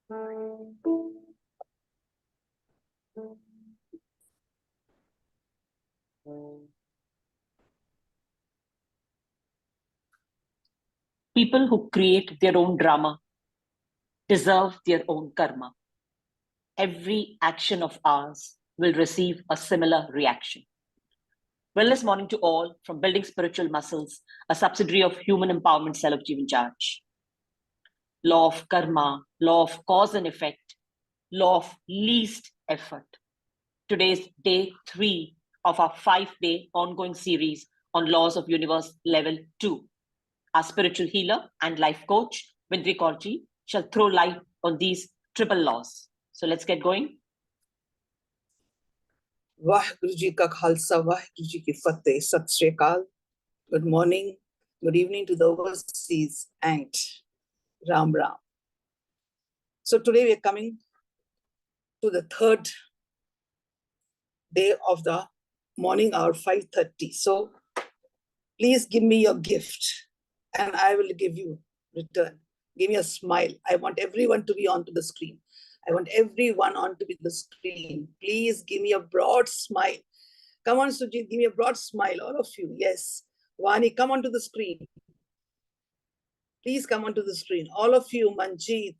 People who create their own drama deserve their own karma. Every action of ours will receive a similar reaction. Wellness morning to all from Building Spiritual Muscles, a subsidiary of Human Empowerment Cell of Jeevan Charge. Law of karma, law of cause and effect, law of least effort. Today is day 3 of our 5-day ongoing series on laws of universe level 2. Our spiritual healer and life coach, Vindri Kaurji, shall throw light on these triple laws. So let's get going. Vaheguru Ji ka Khalsa, Vaheguru Ji ki Fateh, Sat Shri Akal. Good morning, good evening to the overseas and Ram Ram. So today we are coming to the third day of the morning hour, 5:30. So please give me your gift and I will give you return. Give me a smile. I want everyone to be onto the screen. I want everyone onto the screen. Please give me a broad smile. Come on, Sujit, give me a broad smile, all of you. Yes. Vani, come onto the screen. Please come onto the screen. All of you, Manjeet,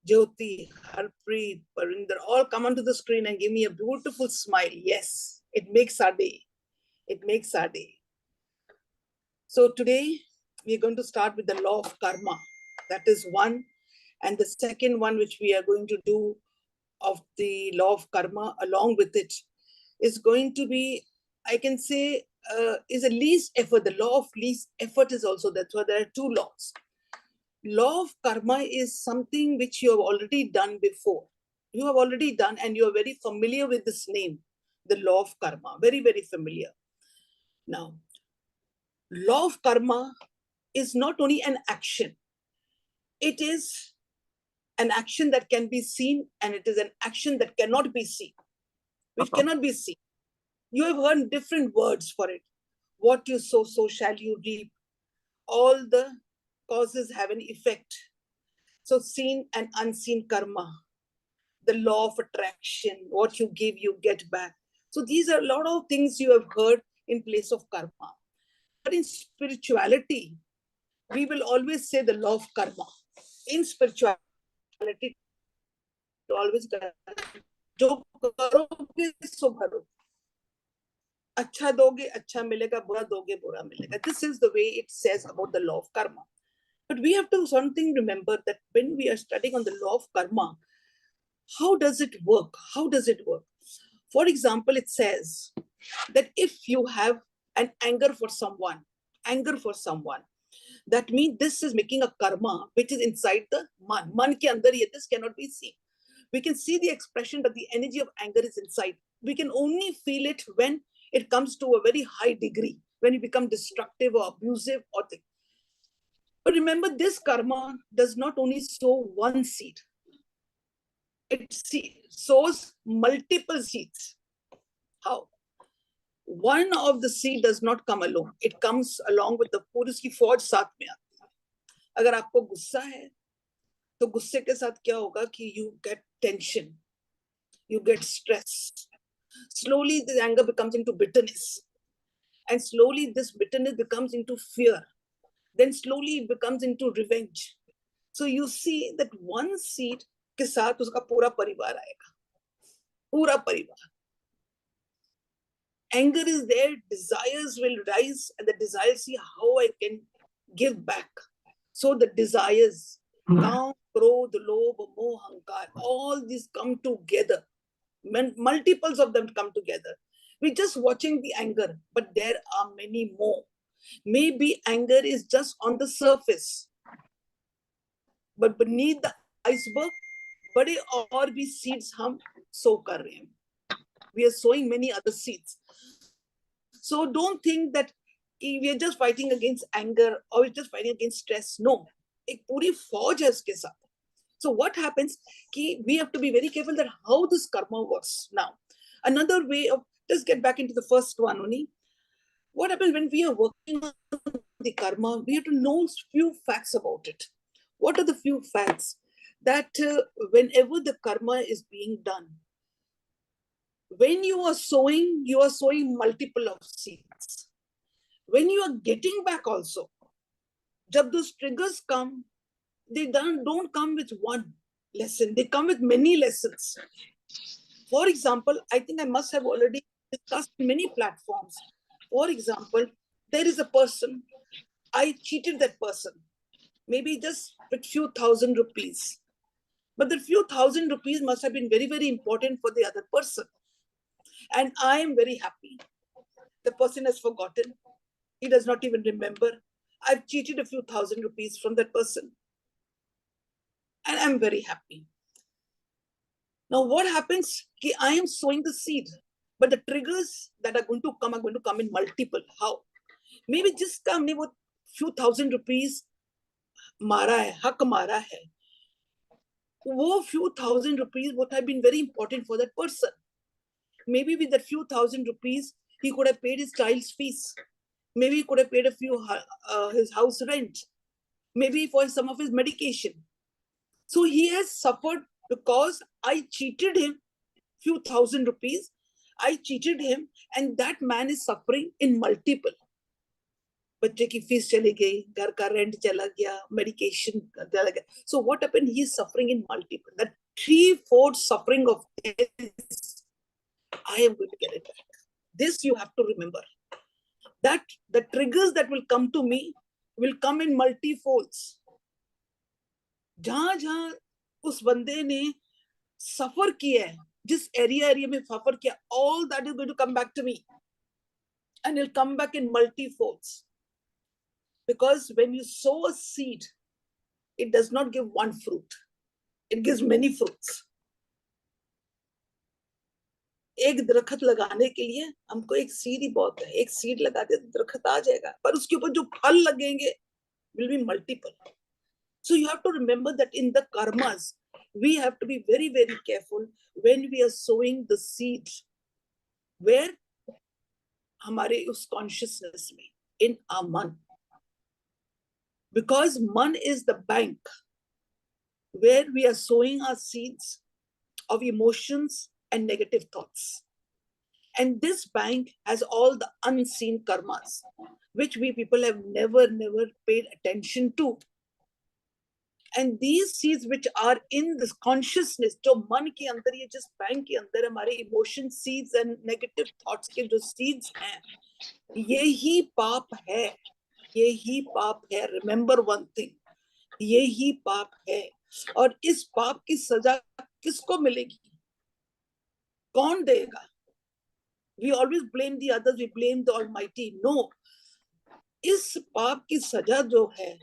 Jyoti, Harpreet, Parinder, all come onto the screen and give me a beautiful smile. Yes, it makes our day. It makes our day. So today, we're going to start with the law of karma. That is one. And the second one, which we are going to do of the law of karma along with it, is going to be, I can say, is a least effort. The law of least effort is also that. So there are two laws. Law of karma is something which you have already done before. You have already done and you are very familiar with this name, the law of karma. Very, very familiar. Now, law of karma is not only an action. It is an action that can be seen and it is an action that cannot be seen. Which cannot be seen. You have heard different words for it. What you sow, so shall you reap. All the causes have an effect. So seen and unseen karma, the law of attraction, what you give, you get back. So these are a lot of things you have heard in place of karma. But in spirituality, we will always say the law of karma. In spirituality, always jo karoge so bharo. Acha doge, acha milega, bura doge, bura milega. This is the way it says about the law of karma. But we have to something remember that when we are studying on the law of karma, how does it work? How does it work? For example, it says that if you have an anger for someone, that means this is making a karma which is inside the man. Man ke andar ye, this cannot be seen. We can see the expression, but the energy of anger is inside. We can only feel it when it comes to a very high degree, when you become destructive or abusive or thing. But remember, this karma does not only sow one seed. It sows multiple seeds. How? One of the seed does not come alone. It comes along with the पूरी उसकी फौज साथ में आती है. अगर आपको गुस्सा है, तो गुस्से के साथ क्या होगा कि you get tension, you get stress. Slowly, the anger becomes into bitterness, and slowly this bitterness becomes into fear. Then slowly it becomes into revenge. So you see that one seed के साथ उसका पूरा परिवार आएगा, पूरा परिवार. Anger is there, desires will rise, and the desires see how I can give back. So the desires, Kam, Krodh, Lobh, Moh, Ahankar, all these come together. Multiples of them come together. We're just watching the anger, but there are many more. Maybe anger is just on the surface, but beneath the iceberg, बड़े और भी seeds हम sow कर रहे हैं. We are sowing many other seeds. So don't think that we are just fighting against anger or we're just fighting against stress. No, एक पूरी फौज है उसके साथ. So what happens? We have to be very careful that how this karma works. Now, another way of, just get back into the first one only. What happens when we are working on the karma? We have to know few facts about it. What are the few facts that whenever the karma is being done, when you are sowing multiple of seeds. When you are getting back also, jab those triggers come, they don't come with one lesson, they come with many lessons. For example, I think I must have already discussed many platforms. For example, there is a person, I cheated that person, maybe just with few thousand rupees. But the few thousand rupees must have been very, very important for the other person. And I am very happy. The person has forgotten. He does not even remember. I've cheated a few thousand rupees from that person. And I'm very happy. Now, what happens? I am sowing the seed, but the triggers that are going to come in multiple. How? Maybe just हमने वो few thousand rupees मारा है, हक मारा है. वो few thousand rupees would have been very important for that person. Maybe with that few thousand rupees, he could have paid his child's fees. Maybe he could have paid his house rent. Maybe for some of his medication. So he has suffered because I cheated him few thousand rupees. I cheated him, and that man is suffering in multiple. बच्चे की fees चली गई, घर का rent चला गया, medication चला गया. So what happened? He is suffering in multiple. That 3/4 suffering of his, I am going to get it back. This you have to remember. That the triggers that will come to me will come in multifolds. जहां जहां उस बंदे ने सफर किया है, जिस area में सफर किया, all that is going to come back to me, and it'll come back in multifolds. Because when you sow a seed, it does not give one fruit, it gives many fruits. एक दरख्त लगाने के लिए हमको एक seed ही बहुत है. एक सीड लगा दे तो दरख्त आ जाएगा, पर उसके ऊपर जो फल लगेंगे will be multiple. So you have to remember that in the karmas, we have to be very, very careful when we are sowing the seed. Where? हमारे उस consciousness में, in our man. Because man is the bank where we are sowing our seeds of emotions and negative thoughts. And this bank has all the unseen karmas, which we people have never paid attention to. And these seeds which are in this consciousness, जो मन के अंदर, ये जिस bank के अंदर हमारे emotion seeds and negative thoughts के जो seeds हैं, यही पाप है, यही पाप है. Remember one thing, यही पाप है. और इस पाप की सजा किसको मिलेगी? कौन देगा? We always blame the others, we blame the Almighty. No, इस पाप की सजा जो है,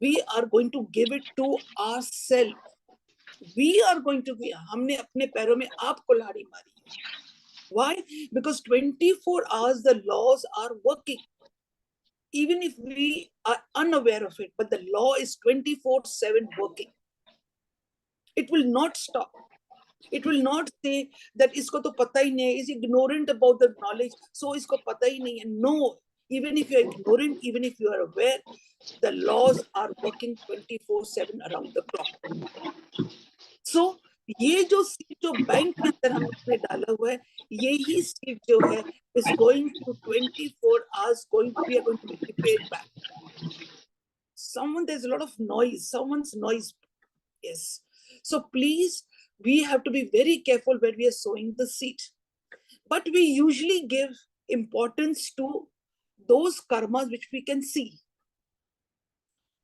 we are going to give it to ourselves. We are going to be, हमने अपने पैरों में आप कुल्हाड़ी मारी. Why? Because 24 hours the laws are working. Even if we are unaware of it, but the law is 24/7 working. It will not stop. It will not say that isko to pata hi nahi, is ignorant about the knowledge, so isko pata hi nahi hai. No, even if you are ignorant, even if you are aware, the laws are working 24/7 around the clock. So ये जो seed जो bank के अंदर हमने डाला हुआ है, यही सीड जो है is going to 24 hours we are going to be prepared back. There's a lot of noise, someone's noise. Yes. So please, we have to be very careful when we are sowing the seed. But we usually give importance to those karmas which we can see.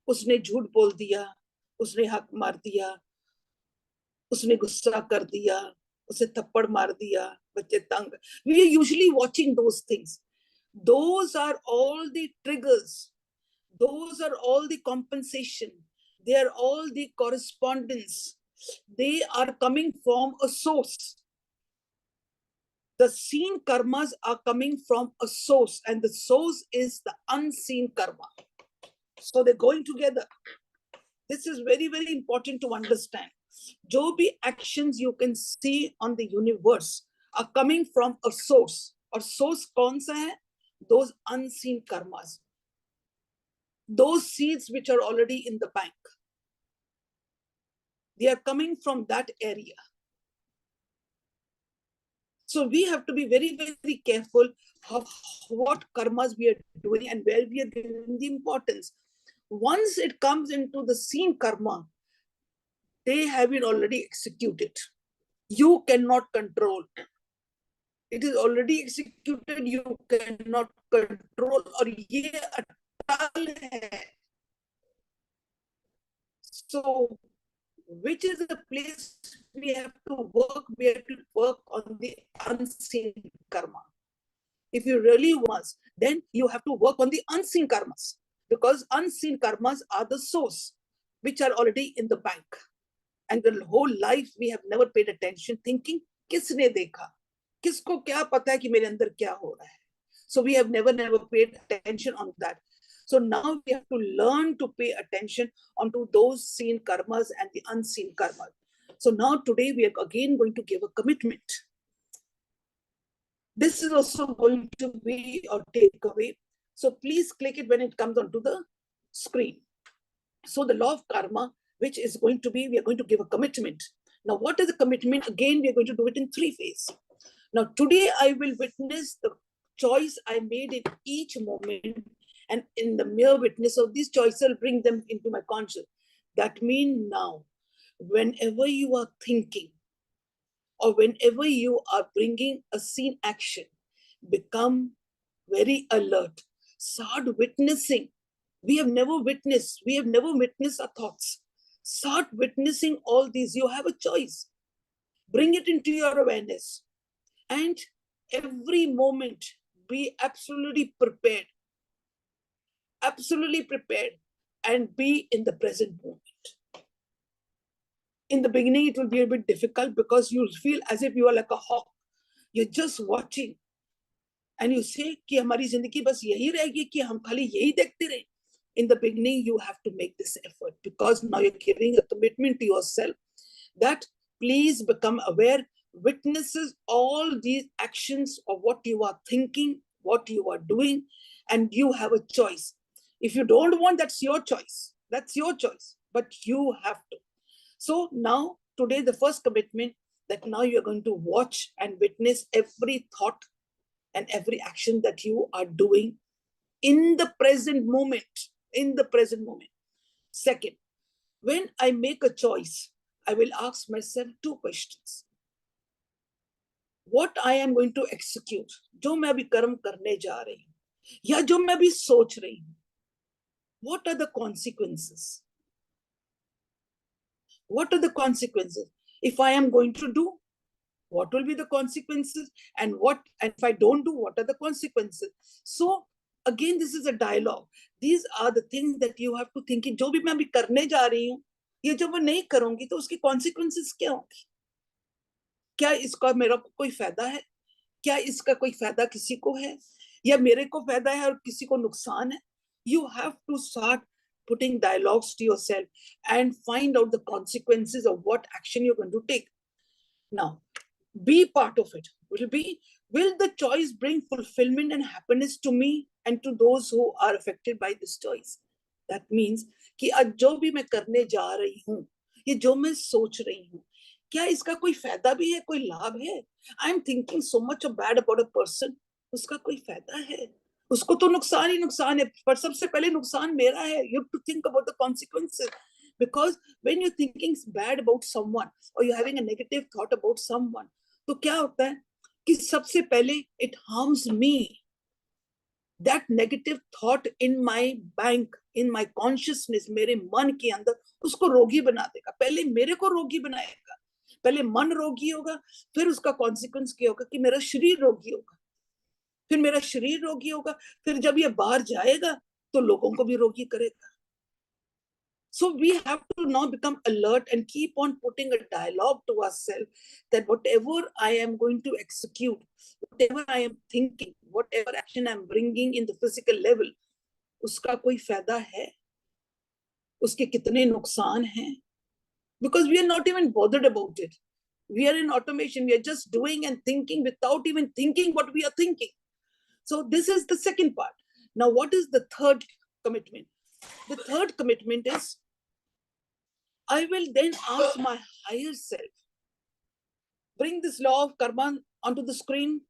उसने झूठ बोल दिया, उसने हक मार दिया, उसने गुस्सा कर दिया, उसे थप्पड़ मार दिया, बच्चे तंग. We are usually watching those things. Those are all the triggers. Those are all the compensation. They are all the correspondence. They are coming from a source. The seen karmas are coming from a source, and the source is the unseen karma. So they're going together. This is very, very important to understand. जो भी actions you can see on the universe are coming from a source. और source कौन सा है? Those unseen karmas. Those seeds which are already in the bank. They are coming from that area. So we have to be very, very careful of what karmas we are doing and where we are giving the importance. Once it comes into the seen karma, they have been already executed. You cannot control. It is already executed. You cannot control. और ये अटल है. So, which is the place we have to work? We have to work on the unseen karma. If you really want, then you have to work on the unseen karmas, because unseen karmas are the source, which are already in the bank. And the whole life we have never paid attention, thinking, किसने देखा? किसको क्या पता है कि मेरे अंदर क्या हो रहा है? So we have never paid attention on that. So now we have to learn to pay attention onto those seen karmas and the unseen karmas. So now today we are again going to give a commitment. This is also going to be a takeaway. So please click it when it comes onto the screen. So the law of karma, which is going to be, we are going to give a commitment. Now, what is the commitment? Again, we are going to do it in 3 phases. Now, today I will witness the choice I made in each moment, and in the mere witness of these choices, I'll bring them into my conscious. That means now, whenever you are thinking, or whenever you are bringing a seen action, become very alert. Start witnessing. We have never witnessed our thoughts. Start witnessing all these. You have a choice. Bring it into your awareness. And every moment, be absolutely prepared. Absolutely prepared. And be in the present moment. In the beginning, it will be a bit difficult because you'll feel as if you are like a hawk. You're just watching. And you say कि हमारी जिंदगी बस यही रहेगी कि हम खाली यही देखते रहे. In the beginning, you have to make this effort, because now you're giving a commitment to yourself that please become aware, witnesses all these actions of what you are thinking, what you are doing, and you have a choice. If you don't want, that's your choice. That's your choice, but you have to. So now, today, the first commitment that now you're going to watch and witness every thought and every action that you are doing in the present moment. In the present moment. Second, when I make a choice, I will ask myself 2 questions. What I am going to execute, जो मैं अभी कर्म करने जा रही हूँ, या जो मैं अभी सोच रही हूँ, what are the consequences? What are the consequences? If I am going to do, what will be the consequences? And if I don't do, what are the consequences? So again, this is a dialogue. These are the things that you have to think. जो भी मैं अभी करने जा रही हूँ, ये जब मैं नहीं करूंगी तो उसकी consequences क्या होंगी? क्या इसका मेरा कोई फायदा है? क्या इसका कोई फायदा किसी को है? या मेरे को फायदा है और किसी को नुकसान है? You have to start putting dialogues to yourself and find out the consequences of what action you're going to take. Now, be part of it. Will the choice bring fulfillment and happiness to me and to those who are affected by this choice? That means कि आज जो भी मैं करने जा रही हूँ, ये जो मैं सोच रही हूँ, क्या इसका कोई फायदा भी है, कोई लाभ है? I am thinking so much bad about a person. उसका कोई फायदा है? उसको तो नुकसान ही नुकसान है, पर सबसे पहले नुकसान मेरा है. You have to think about the consequences. Because when you're thinking bad about someone or you're having a negative thought about someone, तो क्या होता है कि सबसे पहले it harms me. That negative thought in my bank, in my consciousness, मेरे मन के अंदर उसको रोगी बना देगा. पहले मेरे को रोगी बनाएगा. पहले मन रोगी होगा, फिर उसका consequence क्या होगा कि मेरा शरीर रोगी होगा. फिर मेरा शरीर रोगी होगा, फिर जब ये बाहर जाएगा तो लोगों को भी रोगी करेगा. So we have to now become alert and keep on putting a dialogue to ourselves that whatever I am going to execute, whatever I am thinking, whatever action I am bringing in the physical level, उसका कोई फायदा है? उसके कितने नुकसान हैं? Because we are not even bothered about it. We are in automation. We are just doing and thinking without even thinking what we are thinking. So this is the second part. Now, what is the third commitment? The third commitment is I will then ask my higher self, bring this law of karma onto the screen,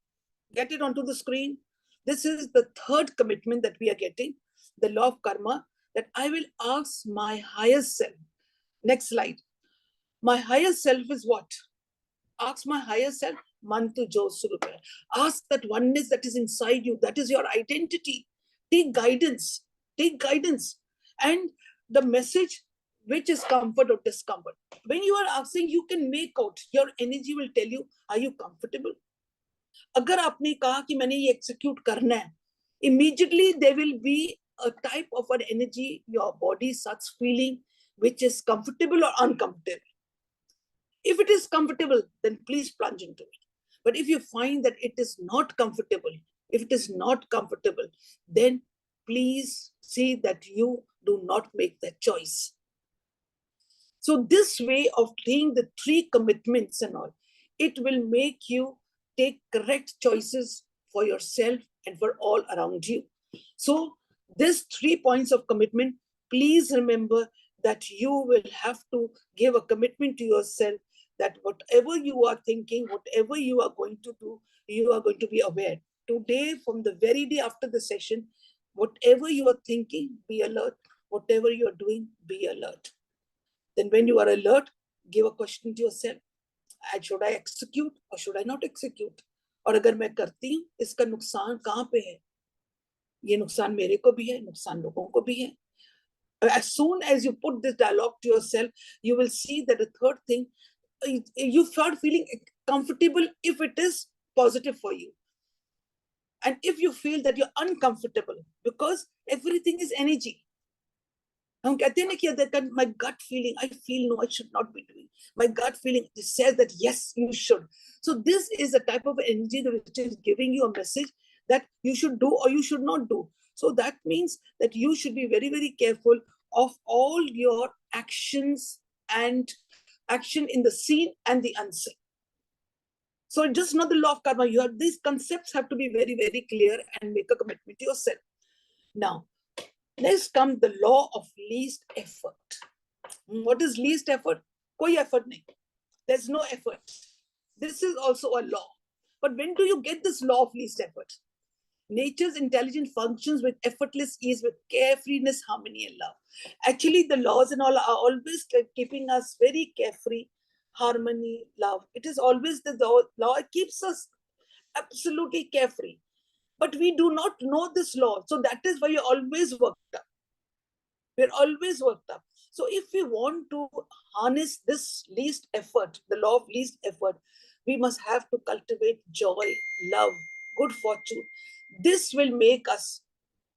get it onto the screen. This is the third commitment that we are getting, the law of karma, that I will ask my higher self. Next slide. My higher self is what? Ask my higher self, Mantu Jo Surupa. Ask that oneness that is inside you, that is your identity. Take guidance. Take guidance. And the message, which is comfort or discomfort. When you are asking, you can make out, your energy will tell you, are you comfortable? अगर आपने कहा कि मैंने ये execute करना है, immediately there will be a type of an energy your body starts feeling, which is comfortable or uncomfortable. If it is comfortable, then please plunge into it. But if you find that it is not comfortable, then please see that you do not make that choice. So this way of doing the three commitments and all, it will make you take correct choices for yourself and for all around you. So these 3 points of commitment, please remember that you will have to give a commitment to yourself that whatever you are thinking, whatever you are going to do, you are going to be aware. Today, from the very day after the session, whatever you are thinking, be alert. Whatever you are doing, be alert. Then when you are alert, give a question to yourself. Should I execute or should I not execute? और अगर मैं करती हूँ, इसका नुकसान कहाँ पे है? ये नुकसान मेरे को भी है, नुकसान लोगों को भी है. As soon as you put this dialogue to yourself, you will see that the third thing, you start feeling comfortable if it is positive for you. And if you feel that you're uncomfortable, because everything is energy. हम कहते हैं ना कि my gut feeling, I feel no, I should not be doing. My gut feeling says that yes, you should. So this is a type of energy which is giving you a message that you should do or you should not do. So that means that you should be very, very careful of all your actions and action in the seen and the unseen. So it's just not the law of karma. These concepts have to be very, very clear and make a commitment to yourself. Now, next comes the law of least effort. What is least effort? Koi effort nahi. There's no effort. This is also a law. But when do you get this law of least effort? Nature's intelligence functions with effortless ease, with carefreeness, harmony, and love. Actually, the laws and all are always keeping us very carefree, harmony, love. It is always the law. It keeps us absolutely carefree. But we do not know this law. So that is why you're always worked up. We're always worked up. So if we want to harness this least effort, the law of least effort, we must have to cultivate joy, love, good fortune. This will make us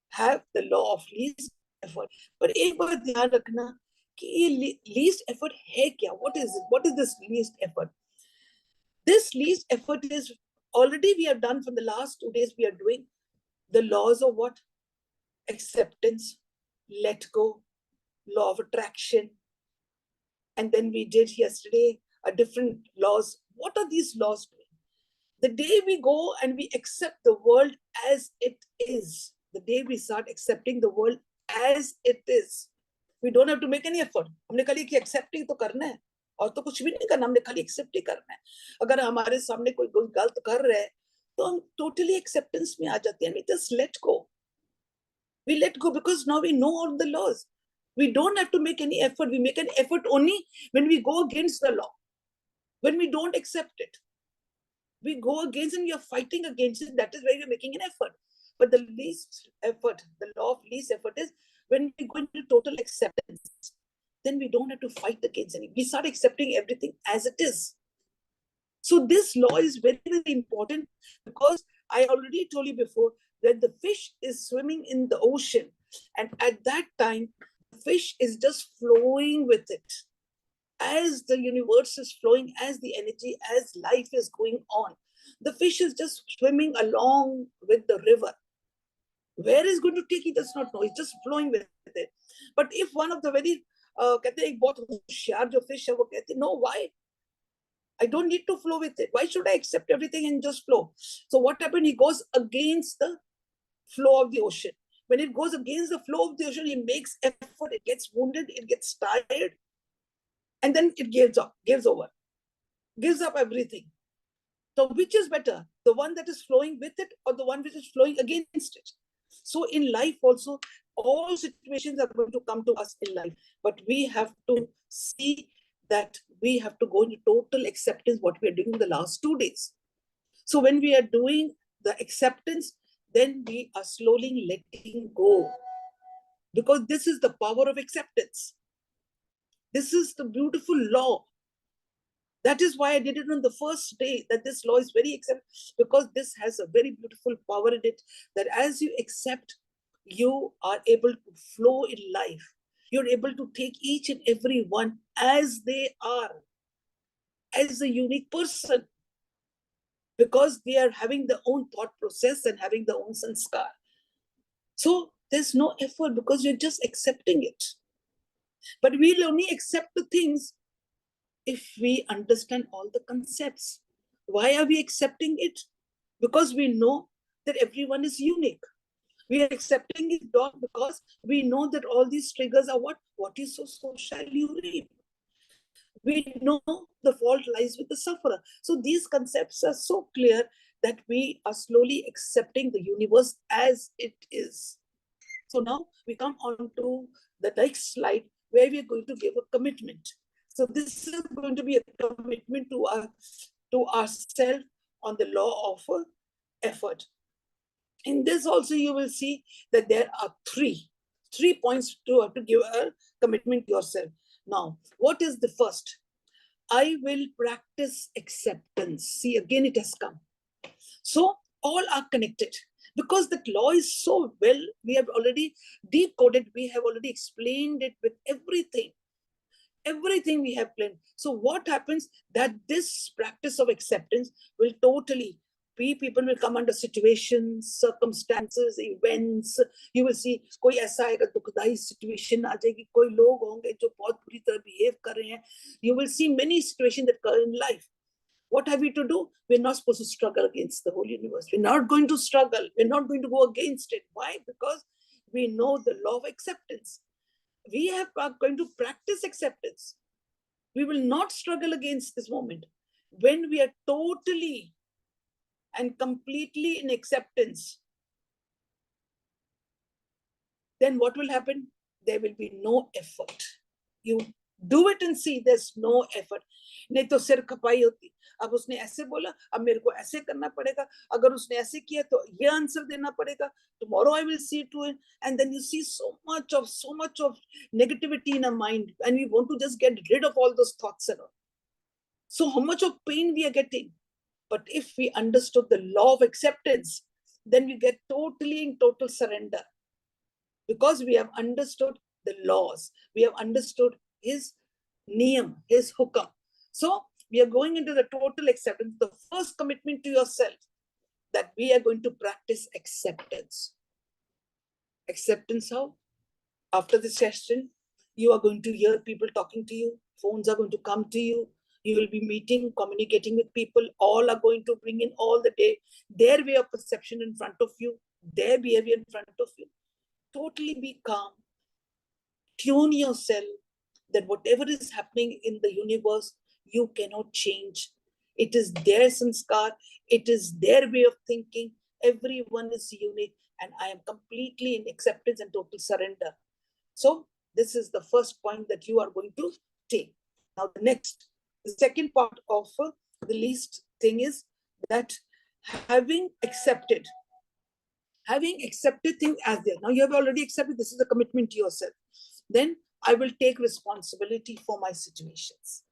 have the law of least effort. But एक बात ध्यान रखना कि ये least effort है क्या? What is it? What is this least effort? This least effort is already we have done from the last 2 days. We are doing the laws of what? Acceptance, let go, law of attraction. And then we did yesterday a different laws. What are these laws doing? The day we go and we accept the world as it is, the day we start accepting the world as it is, we don't have to make any effort. हमने खाली कि accepting तो करना है और तो कुछ भी नहीं करना, हमने खाली accept ही करना है. अगर हमारे सामने कोई गलत कर रहा है तो हम totally acceptance में आ जाते हैं. We just let go. We let go because now we know all the laws. We don't have to make any effort. We make an effort only when we go against the law, when we don't accept it. We go against and we are fighting against it. That is why we're making an effort. But the least effort, the law of least effort is when we go into total acceptance, then we don't have to fight against it. We start accepting everything as it is. So this law is very, very important because I already told you before that the fish is swimming in the ocean. And at that time, the fish is just flowing with it. As the universe is flowing, as the energy, as life is going on, the fish is just swimming along with the river. Where is going to take, he does not know. It's just flowing with it. But if one of the very, कहते हैं एक बहुत होशियार जो fish है वो कहते no, why? I don't need to flow with it. Why should I accept everything and just flow? So what happened? He goes against the flow of the ocean. When it goes against the flow of the ocean, he makes effort. It gets wounded. It gets tired. and then it gives up, gives up everything. So which is better, the one that is flowing with it or the one which is flowing against it? So in life also, all situations are going to come to us in life, but we have to see that we have to go into total acceptance what we are doing in the last 2 days. So when we are doing the acceptance, then we are slowly letting go, because this is the power of acceptance. This is the beautiful law. That is why I did it on the first day, that this law is very accept, because this has a very beautiful power in it, that as you accept, you are able to flow in life. You're able to take each and every one as they are, as a unique person, because they are having their own thought process and having their own sanskar. So there's no effort, because you're just accepting it. But we'll only accept the things if we understand all the concepts. Why are we accepting it? Because we know that everyone is unique. We are accepting it because we know that all these triggers are what? What you sow, so shall you reap. We know the fault lies with the sufferer. So these concepts are so clear that we are slowly accepting the universe as it is. So now we come on to the next slide, where we are going to give a commitment. So this is going to be a commitment to ourselves on the law of effort. In this also you will see that there are three points to have to give a commitment to yourself. Now, what is the first? I will practice acceptance. See, again it has come. So all are connected, because that law is so well, we have already decoded, we have already explained it with everything we have planned. So what happens, that this practice of acceptance will totally be, people will come under situations, circumstances, events. You will see कोई ऐसा आएगा दुखदाई situation आ जाएगी, कोई लोग होंगे जो बहुत बुरी तरह behave कर रहे हैं. You will see many situations that occur in life. What have we to do? We're not supposed to struggle against the whole universe. We're not going to struggle. We're not going to go against it. Why? Because we know the law of acceptance. We are going to practice acceptance. We will not struggle against this moment. When we are totally and completely in acceptance, then what will happen? There will be no effort. You do it and see, there's no effort. नहीं तो सिर खपाई होती, अब उसने ऐसे बोला, अब मेरे को ऐसे करना पड़ेगा, अगर उसने ऐसे किया तो ये आंसर देना पड़ेगा, tomorrow I will see to it. And then you see so much of negativity in our mind, and we want to just get rid of all those thoughts and all. So how much of pain we are getting. But if we understood the law of acceptance, then we get totally in total surrender, because we have understood the laws, we have understood his niyam, his hukam. So we are going into the total acceptance. The first commitment to yourself, that we are going to practice acceptance. Acceptance how? After this session, you are going to hear people talking to you, phones are going to come to you, you will be meeting, communicating with people, all are going to bring in all the day their way of perception in front of you, their behavior in front of you. Totally be calm. Tune yourself that whatever is happening in the universe, you cannot change. It is their sanskar, it is their way of thinking. Everyone is unique, and I am completely in acceptance and total surrender. So this is the first point that you are going to take. Now the second part of the least thing is that having accepted things as they are. Now you have already accepted, this is a commitment to yourself. Then I will take responsibility for my situations.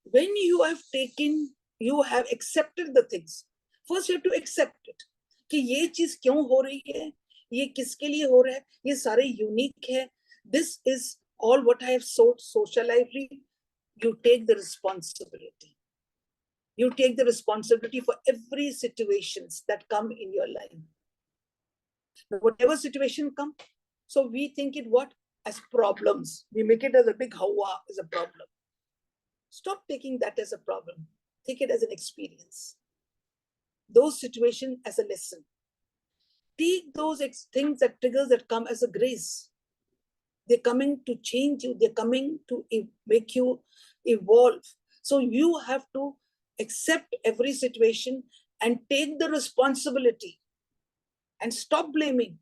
When you have accepted the things, first you have to accept it. कि ये चीज क्यों हो रही है, ये किसके लिए हो रहा है, ये सारे यूनिक है. This is all what I have socialized. You take the responsibility. You take the responsibility for every situations that come in your life. Whatever situation comes, so we think it what? As problems. We make it as a big hawa, as a problem. Stop taking that as a problem. Take it as an experience. Those situations as a lesson. Take those things, that triggers that come as a grace. They're coming to change you. They're coming to make you evolve. So you have to accept every situation and take the responsibility and stop blaming,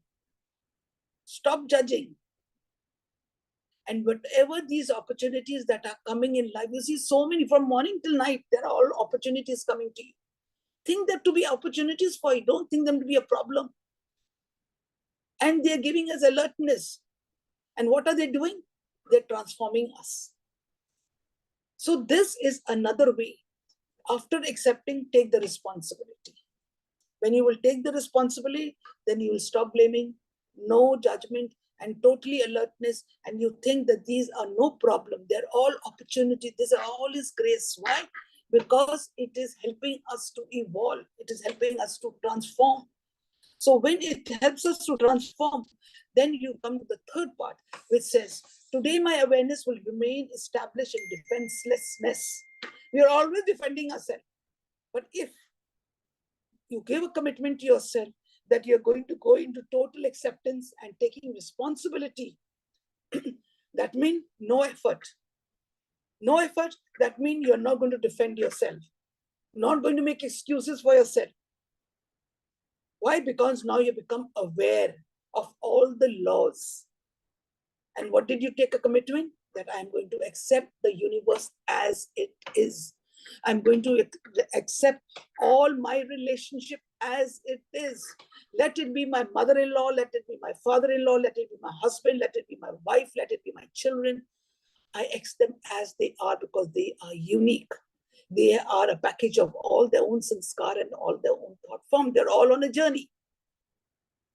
stop judging. And whatever these opportunities that are coming in life, you see so many from morning till night, there are all opportunities coming to you. Think them to be opportunities for you. Don't think them to be a problem. And they're giving us alertness. And what are they doing? They're transforming us. So this is another way. After accepting, take the responsibility. When you will take the responsibility, then you will stop blaming, no judgment, and totally alertness. And you think that these are no problem. They're all opportunity. These are all His grace. Why? Because it is helping us to evolve. It is helping us to transform. So when it helps us to transform, then you come to the third part, which says, today my awareness will remain established in defenselessness. We are always defending ourselves. But if you give a commitment to yourself that you're going to go into total acceptance and taking responsibility, that means no effort. No effort, that means you're not going to defend yourself, not going to make excuses for yourself. Why? Because now you become aware of all the laws. And what did you take a commitment? That I'm going to accept the universe as it is. I'm going to accept all my relationship as it is. Let it be my mother-in-law, let it be my father-in-law, let it be my husband, let it be my wife, let it be my children. I accept them as they are because they are unique. They are a package of all their own sanskar and all their own thought form. They're all on a journey.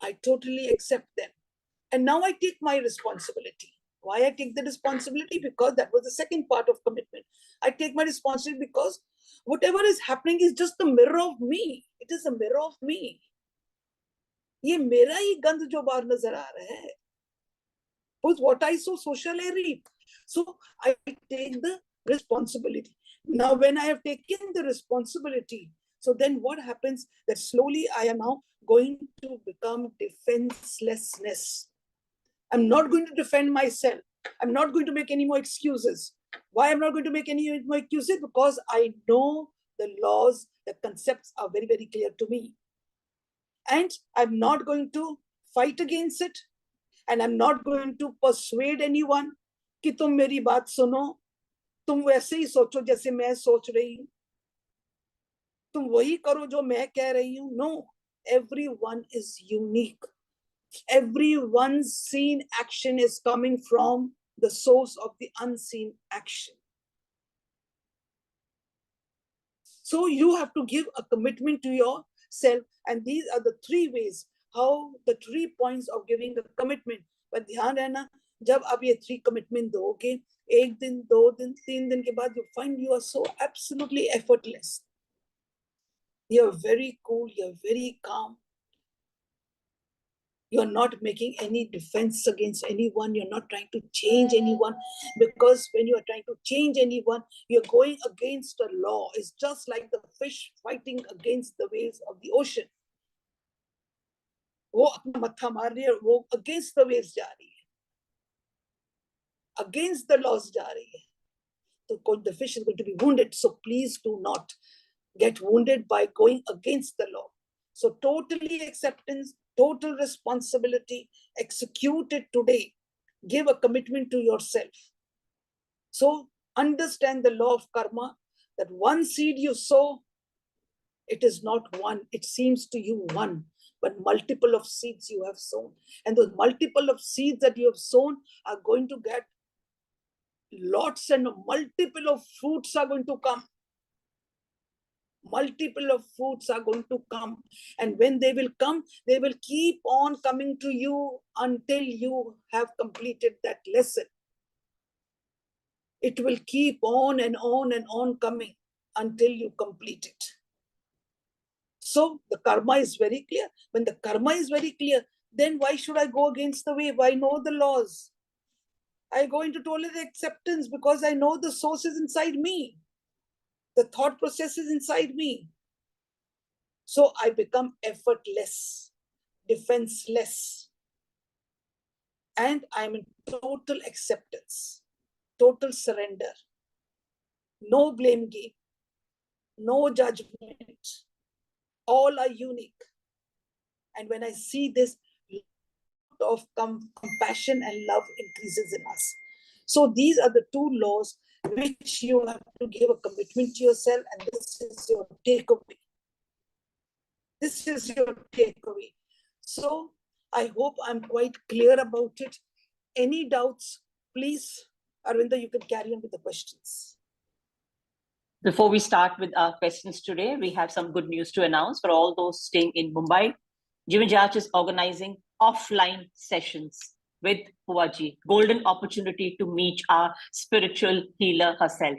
I totally accept them. And now I take my responsibility. Why I take the responsibility? Because that was the second part of commitment. I take my responsibility because whatever is happening is just the mirror of me. It is a mirror of me. ये मेरा ही गंद जो बाहर नजर आ रहा है. Because what I saw, social I reap. So I take the responsibility. Now, when I have taken the responsibility, so then what happens? That slowly I am now going to become defenselessness. I'm not going to defend myself. I'm not going to make any more excuses. Why I'm not going to make any more excuses? Because I know the laws, the concepts are very, very clear to me. And I'm not going to fight against it. And I'm not going to persuade anyone कि तुम मेरी बात सुनो, तुम वैसे ही सोचो जैसे मैं सोच रही हूँ, तुम वही करो जो मैं कह रही हूँ. No, everyone is unique. Everyone's seen action is coming from the source of the unseen action. So you have to give a commitment to yourself, and these are the three ways, how the 3 points of giving a commitment. But ध्यान रहना, जब आप ये 3 commitment दोगे, 1 दिन, 2 दिन, 3 दिन के बाद, you find you are so absolutely effortless. You're very cool, you're very calm. You're not making any defense against anyone. You're not trying to change anyone, because when you are trying to change anyone, you're going against the law. It's just like the fish fighting against the waves of the ocean. वो अपना मत्था मार रही है, वो against the waves जा रही है, against the laws जा रही है. So the fish is going to be wounded. So please do not get wounded by going against the law. So totally acceptance, total responsibility, execute it today. Give a commitment to yourself. So understand the law of karma, that one seed you sow, it is not one, it seems to you one, but multiple of seeds you have sown. And those multiple of seeds that you have sown are going to get lots, and multiple of fruits are going to come. Multiple of fruits are going to come. And when they will come, they will keep on coming to you until you have completed that lesson. It will keep on and on and on coming until you complete it. So the karma is very clear. When the karma is very clear, then why should I go against the wave? I know the laws. I go into total acceptance because I know the source is inside me. The thought process is inside me. So I become effortless, defenseless. And I'm in total acceptance, total surrender, no blame game, no judgment. All are unique. And when I see this, lot of compassion and love increases in us. So these are the two laws which you have to give a commitment to yourself, and this is your takeaway. This is your takeaway. So I hope I'm quite clear about it. Any doubts, please, Arvinda, you can carry on with the questions. Before we start with our questions today, we have some good news to announce for all those staying in Mumbai. Jivan Jach is organizing offline sessions with Puaji, golden opportunity to meet our spiritual healer herself.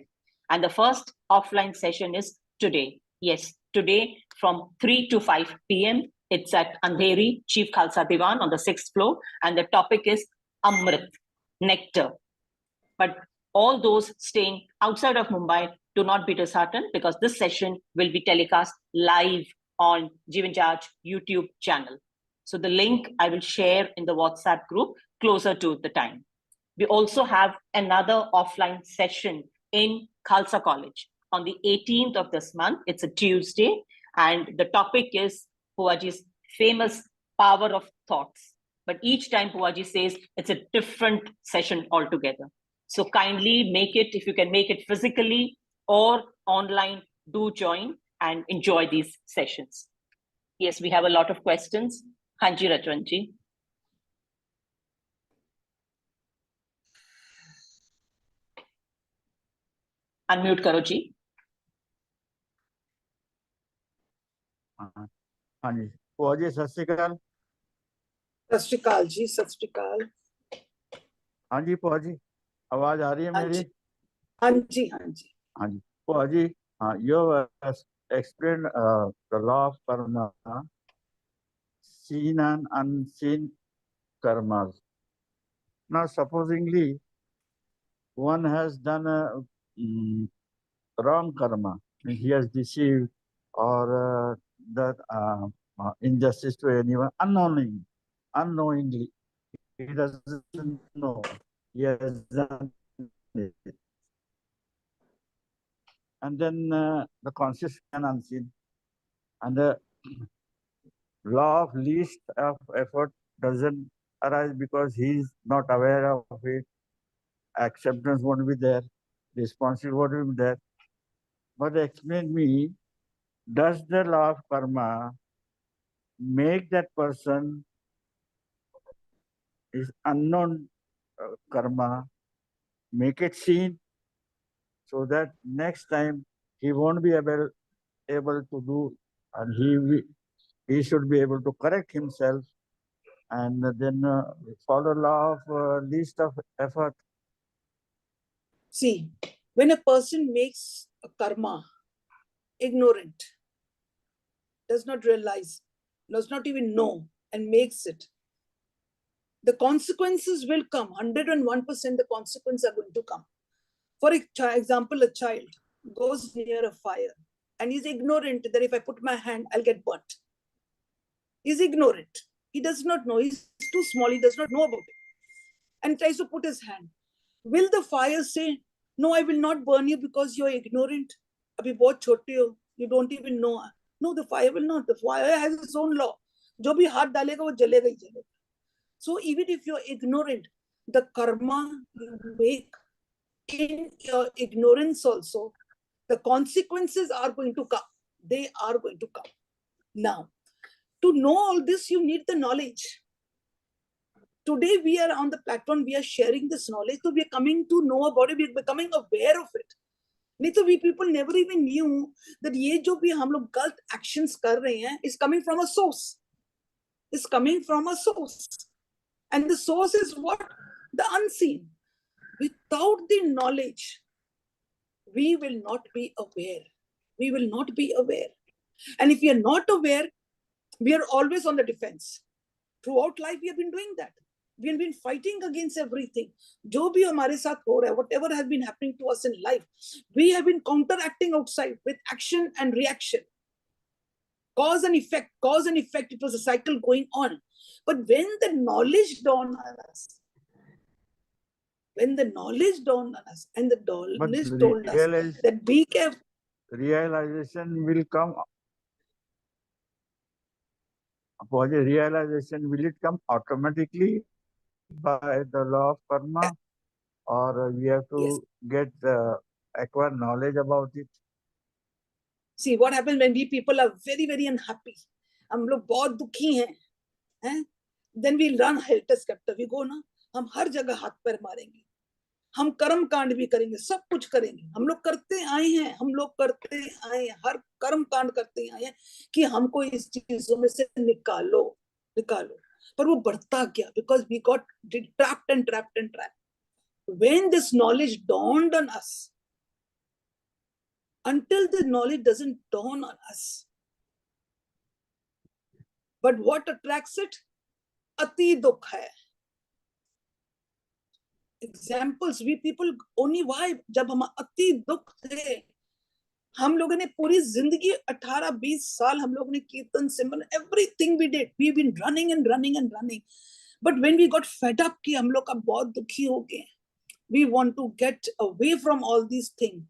And the first offline session is today. Yes, today from 3 to 5 p.m. It's at Andheri, Chief Khalsa Diwan on the 6th floor. And the topic is Amrit, nectar. But all those staying outside of Mumbai, do not be disheartened because this session will be telecast live on Jivan Jach YouTube channel. So the link I will share in the WhatsApp group closer to the time. We also have another offline session in Khalsa College on the 18th of this month. It's a Tuesday, and the topic is Puaji's famous power of thoughts. But each time Puaji says it's a different session altogether. So kindly make it, if you can make it physically or online, do join and enjoy these sessions. Yes, we have a lot of questions. Hanji Rajwanji. Unmute karo ji. हाँ जी पुआजी सत श्री अकाल सत श्री अकाल जी, सत श्री अकाल। हाँ जी पुआजी आवाज आ रही है मेरी? हाँ जी, हाँ जी, हाँ जी पुआजी हाँ you have explained the law of karma, seen and unseen karmas. Now supposingly one has done a wrong karma, he has deceived or that injustice to anyone unknowingly. He doesn't know. He has done it. And then the conscious and unseen. And the law of least of effort doesn't arise because he is not aware of it. Acceptance won't be there. Responsibility won't be there. But explain me, does the law of karma make that person is unknown karma, make it seen so that next time he won't be able to do, and he should be able to correct himself and then follow law of least of effort. See, when a person makes a karma, ignorant, does not realize, does not even know, and makes it, the consequences will come. 101% the consequences are going to come. For example, a child goes near a fire and he's ignorant that if I put my hand, I'll get burnt. He's ignorant. He does not know. He's too small. He does not know about it. And tries to put his hand. Will the fire say, no, I will not burn you because you're ignorant? Abhi bahut chote ho, you don't even know. No, the fire will not. The fire has its own law. Jo bhi haath dalega, wo jalega hi jalega. So even if you're ignorant, the karma you make in your ignorance also, the consequences are going to come. They are going to come. Now, to know all this, you need the knowledge. Today we are on the platform, we are sharing this knowledge, so we are coming to know about it, we are becoming aware of it. नहीं तो we people never even knew that ये जो भी हम लोग गलत actions कर रहे हैं is coming from a source. Is coming from a source. And the source is what? The unseen. Without the knowledge, we will not be aware. We will not be aware. And if we are not aware, we are always on the defense. Throughout life, we have been doing that. We have been fighting against everything. Jo bhi hamare saath ho raha hai, whatever has been happening to us in life, we have been counteracting outside with action and reaction. Cause and effect, it was a cycle going on. But when the knowledge dawned on us, When the knowledge dawned on us, and the But knowledge told us realize, that be careful. realization will come. For the realization, will it come automatically by the law of karma, or we have Yes. to get acquire knowledge about it? See what happens when we people are very, very unhappy. हम लोग बहुत दुखी हैं? Then we run helter skelter. We go ना, हम हर जगह हाथ पैर मारेंगे. हम कर्म कांड भी करेंगे, सब कुछ करेंगे. हम लोग करते आए हैं, हम लोग करते आए हैं, हर कर्म कांड करते आए हैं कि हमको इस चीजों में से निकालो, निकालो. पर वो बढ़ता क्या? Because we got trapped and trapped and trapped. When this knowledge dawned on us, until the knowledge doesn't dawn on us, but what attracts it? Ati dukh hai. Examples, we people only why? जब हम अति दुख थे, हम लोगों ने पूरी जिंदगी 18-20 साल हम लोगों ने कीर्तन सिमरन everything we did, we've been running and running and running, but when we got fed up कि हम लोग अब बहुत दुखी हो गए, we want to get away from all these things,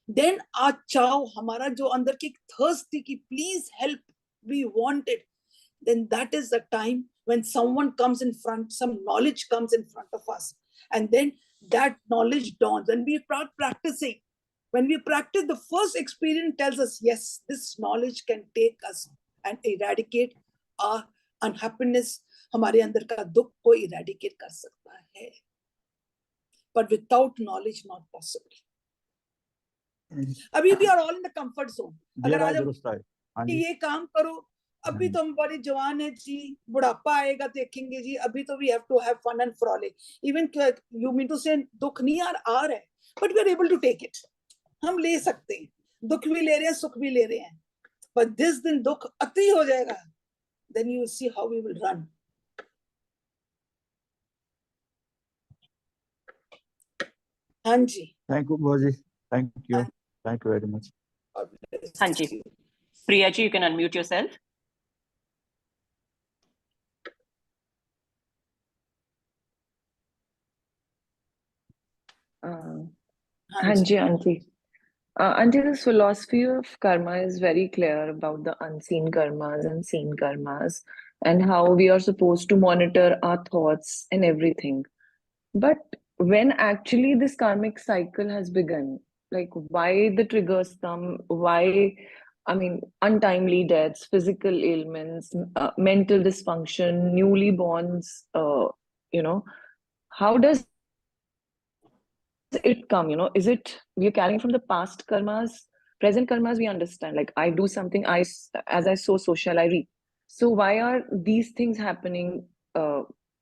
then आज चाव हमारा जो अंदर की thirst थी कि please help, we want it, then that is the time when someone comes in front, some knowledge comes in front of us, and then that knowledge dawns and we start practicing. When we practice, the first experience tells us, yes, this knowledge can take us and eradicate our unhappiness. हमारे अंदर का दुख को eradicate कर सकता है. But without knowledge, not possible. अभी we are all in the comfort zone. अगर आज कि ये काम करो, अभी तो हम बड़े जवान है जी, बुढ़ापा आएगा देखेंगे जी, अभी तो we have to have fun and frolic. Even you mean to say दुख नहीं आ रहा है, but we are able to take it. हम ले सकते हैं, दुख भी ले रहे हैं, सुख भी ले रहे हैं. But this दिन दुख अति हो जाएगा, then you will see how we will run. हाँ जी. Thank you, Boji. Thank you. Thank you very much. हाँ जी. Priya ji, you can unmute yourself. Hanji, Auntie. Auntie, this philosophy of karma is very clear about the unseen karmas and seen karmas and how we are supposed to monitor our thoughts and everything. But when actually this karmic cycle has begun, like why the triggers come, why, I mean, untimely deaths, physical ailments, mental dysfunction, newly borns, how does it come? Is it we are carrying from the past karmas? Present karmas we understand, like I do something, as I sow, so shall I reap. So why are these things happening?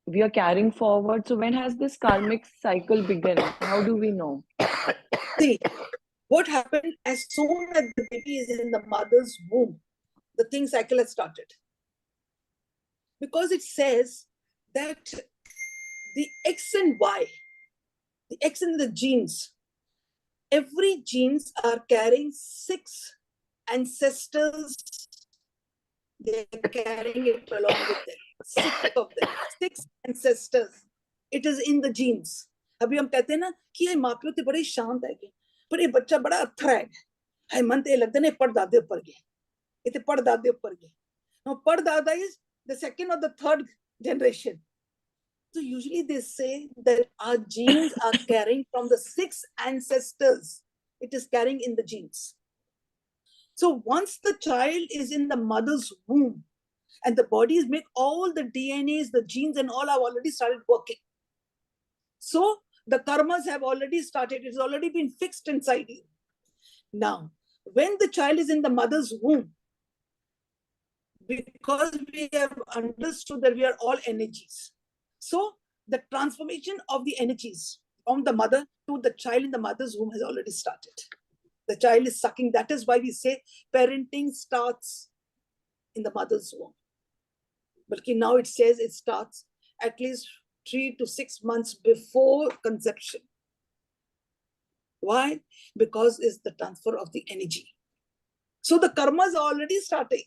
We are carrying forward. So when has this karmic cycle begun? How do we know? See, what happened as soon as the baby is in the mother's womb, the thing cycle has started. Because it says that the X and Y, the X and the genes, every genes are carrying 6 ancestors. They are carrying it along with them. 6 of them, 6 ancestors. It is in the genes. अभी हम कहते हैं ना कि ये माँ प्यो ते बड़े शांत है, पर ये बच्चा बड़ा अथरा है. है मन ते लगता ने पड़दादे ऊपर गए. ये ते पड़दादे ऊपर गए. Now पड़दादा is the second or the third generation. So usually they say that our genes are carrying from the 6 ancestors. It is carrying in the genes. So once the child is in the mother's womb and the bodies make all the DNAs, the genes and all have already started working. So the karmas have already started. It's already been fixed inside you. Now, when the child is in the mother's womb, because we have understood that we are all energies, so the transformation of the energies from the mother to the child in the mother's womb has already started. The child is sucking. That is why we say parenting starts in the mother's womb. But now it says it starts at least 3 to 6 months before conception. Why? Because it's the transfer of the energy. So the karmas are already starting.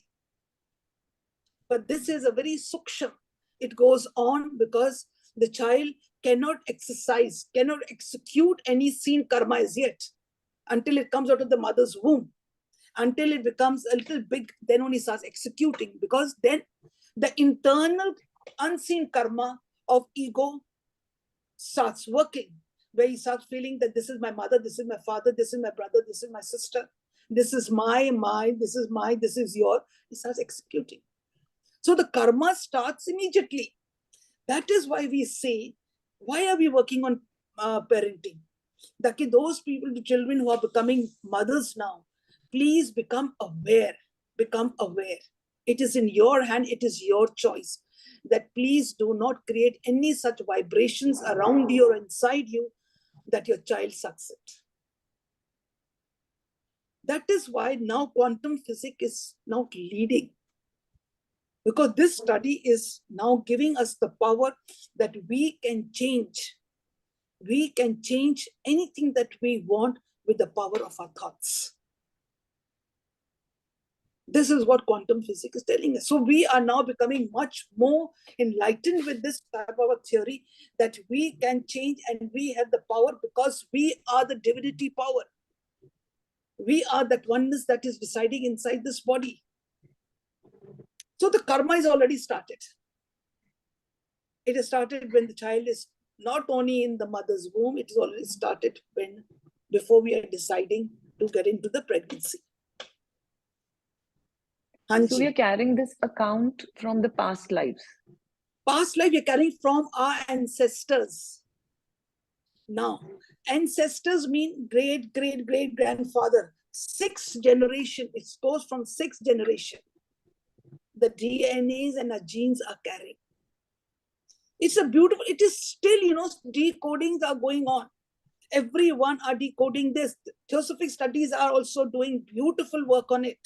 But this is a very suksham. It goes on because the child cannot exercise, cannot execute any seen karma as yet until it comes out of the mother's womb. Until it becomes a little big, then only starts executing, because then the internal unseen karma of ego starts working, where he starts feeling that this is my mother, this is my father, this is my brother, this is my sister, this is my, this is my, this is your. He starts executing. So the karma starts immediately. That is why we say, why are we working on parenting? That those people, the children who are becoming mothers now, please become aware. Become aware. It is in your hand. It is your choice. That please do not create any such vibrations around you or inside you that your child sucks it. That is why now quantum physics is now leading. Because this study is now giving us the power that we can change. We can change anything that we want with the power of our thoughts. This is what quantum physics is telling us. So we are now becoming much more enlightened with this type of a theory that we can change, and we have the power because we are the divinity power. We are that oneness that is residing inside this body. So the karma is already started. It has started when the child is not only in the mother's womb, it is already started before we are deciding to get into the pregnancy. So we are carrying this account from the past lives. Past life we are carrying from our ancestors. Now, ancestors mean great, great, great grandfather. 6th generation, it goes from 6th generation. The DNAs and our genes are carrying. It's a beautiful, it is still, decodings are going on. Everyone are decoding this. Theosophic studies are also doing beautiful work on it.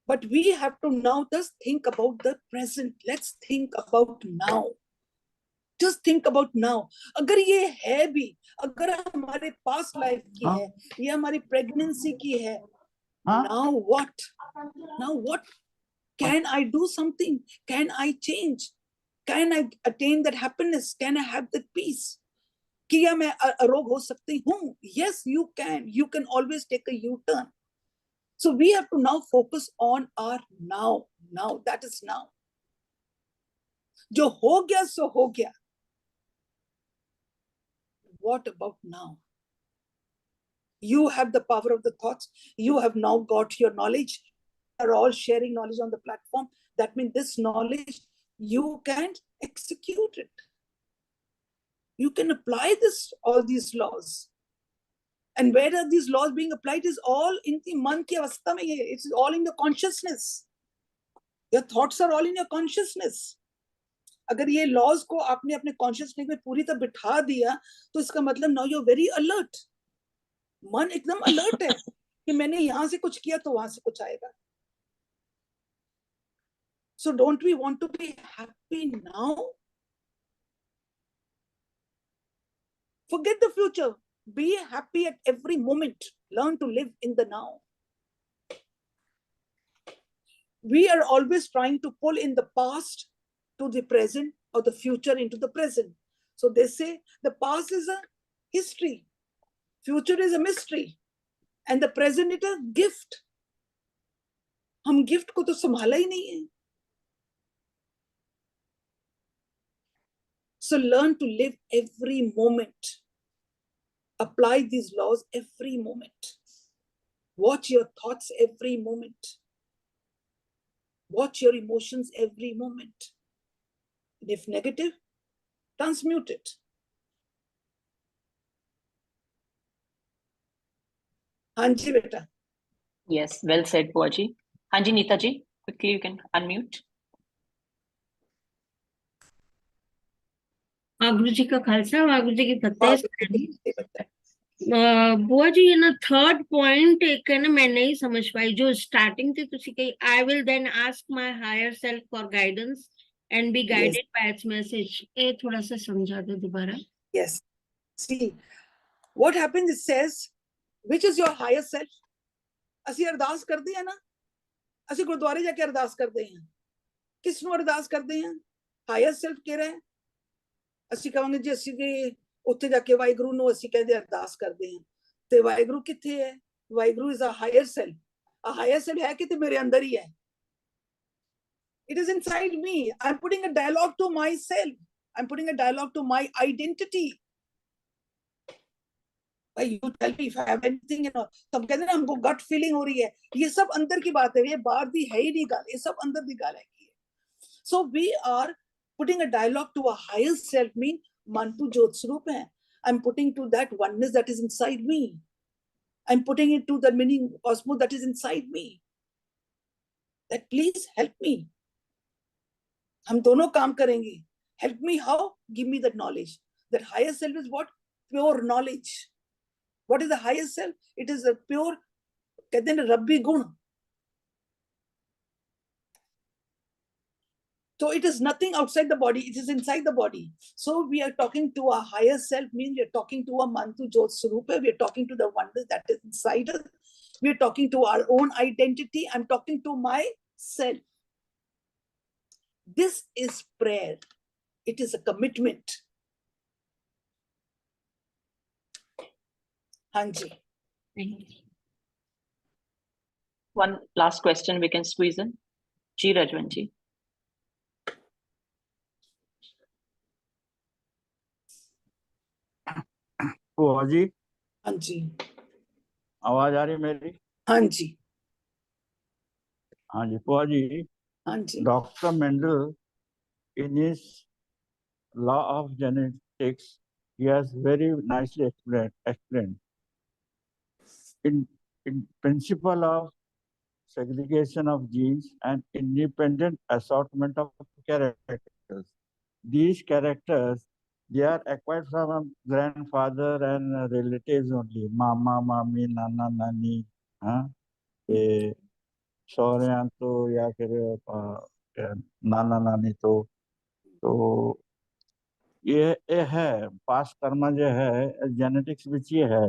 But we have to now just think about the present. Let's think about now. Just think about now. अगर ये है भी, अगर हमारे past life की है, ये हमारी pregnancy की है, now what? Now what? Can I do something? Can I change? Can I attain that happiness? Can I have that peace? क्या मैं अरोग हो सकती हूँ? Yes, you can. You can always take a U-turn. So we have to now focus on our now. Now, that is now. जो हो गया सो हो गया. What about now? You have the power of the thoughts. You have now got your knowledge. We are all sharing knowledge on the platform. That means this knowledge, you can execute it. You can apply all these laws. And where are these laws being applied is all in the man ki avastha mein hai. It's all in the consciousness. Your thoughts are all in your consciousness. अगर ये laws को आपने अपने consciousness में पूरी तरह बिठा दिया, तो इसका मतलब now you're very alert. मन एकदम alert है कि मैंने यहाँ से कुछ किया तो वहां से कुछ आएगा. So don't we want to be happy now? Forget the future. Be happy at every moment. Learn to live in the now. We are always trying to pull in the past to the present or the future into the present. So they say the past is a history. Future is a mystery. And the present is a gift. हम gift को तो संभाला ही नहीं है. So learn to live every moment. Apply these laws every moment. Watch your thoughts every moment. Watch your emotions every moment. And if negative, transmute it. Hanji beta. Yes, well said, Buaji. Hanji Neetaji, quickly you can unmute. गुरु जी का खालसा वागुरु जी की फतेह. बुआ जी ये ना third point एक है ना मैं नहीं समझ पाई जो स्टार्टिंग थी तुसी कही I will then ask my higher self for guidance and be guided by its message. ये थोड़ा सा समझा दो दोबारा. Yes. See, what happens, it says, which is your higher self? ਅਸੀਂ ਅਰਦਾਸ ਕਰਦੇ ਹਾਂ ਨਾ, ਅਸੀਂ ਗੁਰਦੁਆਰੇ ਜਾ ਕੇ ਅਰਦਾਸ ਕਰਦੇ ਹਾਂ. ਕਿਸ ਨੂੰ ਅਰਦਾਸ ਕਰਦੇ ਹਾਂ? ਹਾਇਰ ਸੈਲਫ ਕਿਹੜਾ ਹੈ? ਅਸੀਂ ਕਹਾਂਗੇ ਜੀ ਅਸੀਂ ਤੇ ਉੱਥੇ ਜਾ ਕੇ ਵਾਹਿਗੁਰੂ ਨੂੰ ਅਸੀਂ ਕਹਿੰਦੇ ਅਰਦਾਸ ਕਰਦੇ ਹਾਂ, ਤੇ ਵਾਹਿਗੁਰੂ ਕਿੱਥੇ ਹੈ? Waheguru is a higher self. A higher self ਹੈ ਕਿਤੇ ਮੇਰੇ ਅੰਦਰ ਹੀ ਹੈ। It is inside me. I'm putting a dialogue to myself. I'm putting a dialogue to my identity. You tell me if I have anything, you know, तब कहते हैं ना हमको gut feeling हो रही है, ये सब अंदर की बात है, ये बाहर दी है ही नहीं गाल, ये सब अंदर दी गाल है। So we are putting a dialogue to a higher self, mean Mantu Jyot Swarup hai. I'm putting to that oneness that is inside me. I'm putting it to the meaning cosmos that is inside me. That please help me. हम दोनों काम करेंगे. Help me how? Give me that knowledge. That higher self is what? Pure knowledge. What is the higher self? It is a pure, कहते हैं रब्बी गुण. So it is nothing outside the body, it is inside the body. So we are talking to a higher self, means we are talking to a Mantu Jyot Swarupa, we are talking to the oneness that is inside us. We are talking to our own identity. I'm talking to myself. This is prayer. It is a commitment. Hanji. One last question we can squeeze in. Ji Rajwan ji. बुआ जी, हाँ जी, आवाज आ रही है मेरी? हाँ जी, हाँ जी बुआ जी, हाँ जी, doctor Mendel in his law of genetics, he has very nicely explained in principle of segregation of genes and independent assortment of characters. These characters, they are acquired from a grandfather and relatives only, mama, mami, nana, nani, सौर्यां तो या फिर नाना नानी तो ये है पास कर्म जो है जेनेटिक्स भी ये है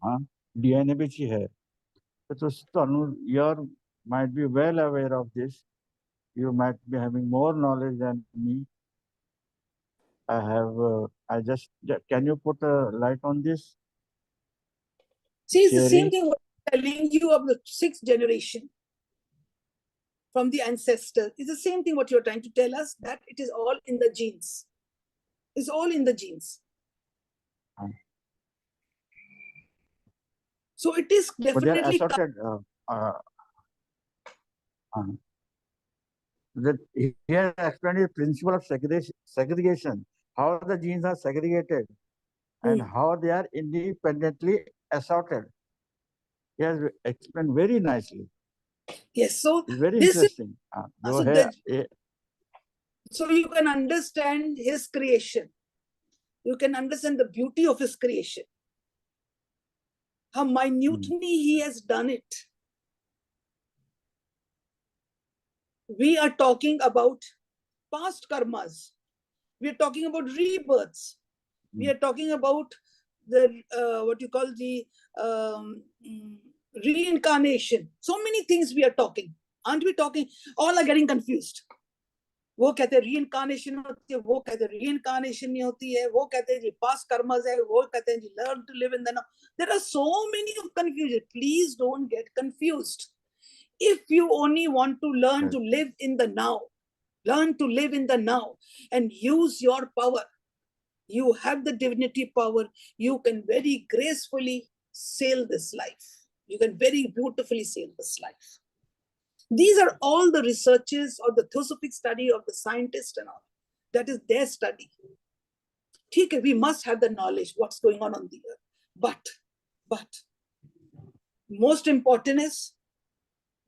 हाँ डीएनए भी ये है तो your might be well aware of this. You might be having more knowledge than me. I just, can you put a light on this? See, it's the Sherry? same thing what I'm telling you of the 6th generation from the ancestors. It's the same thing what you're trying to tell us, that it is all in the genes. It's all in the genes. So it is But they are definitely assorted. That here explained the principle of segregation, how the genes are segregated and how they are independently assorted. He has explained very nicely. yes. So It's very this interesting. so you can understand his creation. You can understand the beauty of his creation. How minutely he has done it. We are talking about past karmas. We are talking about rebirths. We are talking about the what you call the reincarnation. So many things we are talking. Aren't we talking? All are getting confused. वो कहते हैं reincarnation होती है, वो कहते हैं reincarnation नहीं होती है, वो कहते हैं जी past karmas है, वो कहते हैं जी learn to live in the now. There are so many confusion. Please don't get confused. If you only want to learn to live in the now, learn to live in the now and use your power. You have the divinity power. You can very gracefully sail this life. You can very beautifully sail this life. These are all the researches or the theosophic study of the scientist and all. That is their study. Okay, we must have the knowledge what's going on the earth. But most important is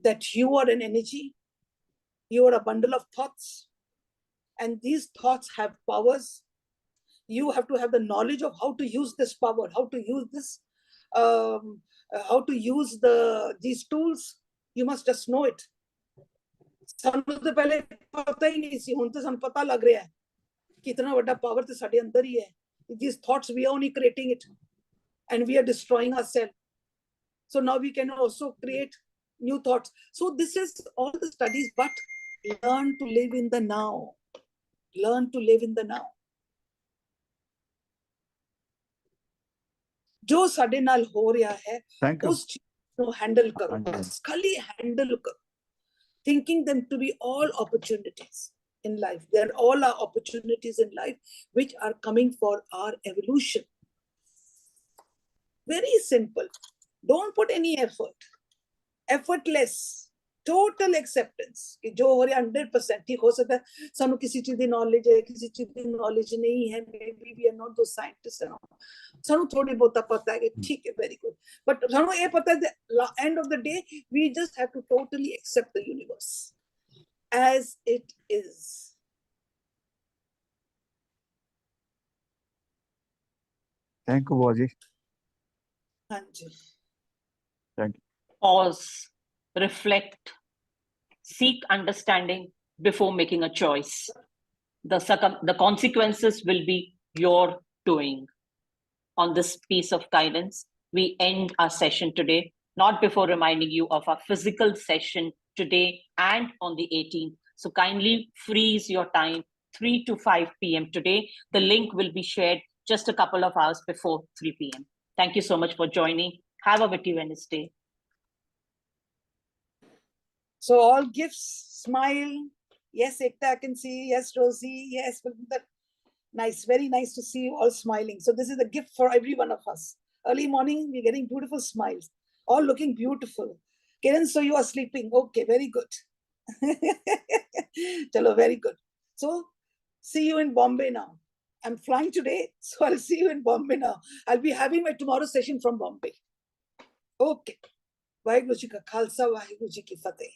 that you are an energy. You are a bundle of thoughts. And these thoughts have powers. You have to have the knowledge of how to use this power, how to use this, how to use these tools. You must just know it. ਸਾਨੂੰ ਤਾਂ ਪਹਿਲੇ ਪਤਾ ਹੀ ਨਹੀਂ ਸੀ, ਹੁਣ ਤਾਂ ਸਾਨੂੰ ਪਤਾ ਲੱਗ ਰਿਹਾ ਹੈ ਕਿ ਇਤਨਾ ਵੱਡਾ ਪਾਵਰ ਤੇ ਸਾਡੇ ਅੰਦਰ ਹੀ ਹੈ. These thoughts, we are only creating it and we are destroying ourselves. So now we can also create new thoughts. So this is all the studies, but learn to live in the now. Learn to live in the now. जो साडे नाल हो रहा है, उस चीज को handle करो, बस खाली हैंडल करो. Thinking them to be all opportunities in life. They're all our opportunities in life which are coming for our evolution. Very simple. Don't put any effort. Effortless. Total acceptance. कि जो हो रहा है 100%. ठीक हो सकता है सानू किसी चीज दी knowledge है, किसी चीज दी knowledge नहीं है. Maybe we are not those scientists. सानू थोड़ी बहुत पता है कि ठीक है, very good. But सानू ये पता है the end of the day we just have to totally accept the universe as it is. Thank you, Baji. Hanji. Thank you. Pause, reflect, seek understanding before making a choice. The consequences will be your doing. On this piece of guidance, we end our session today, not before reminding you of our physical session today and on the 18th. So kindly freeze your time 3 to 5 p.m. today. The link will be shared just a couple of hours before 3 p.m. Thank you so much for joining. Have a witty Wednesday. So all gifts, smile. Yes, Ekta, I can see. Yes, Rosie. Yes, nice. Very nice to see you all smiling. So this is a gift for every one of us. Early morning, we're getting beautiful smiles. All looking beautiful. Kiran, so you are sleeping. Okay, very good. Chalo, very good. So see you in Bombay now. I'm flying today, so I'll see you in Bombay now. I'll be having my tomorrow session from Bombay. Okay. Vaheguru Ji ka Khalsa, Vaheguru Ji ki Fateh.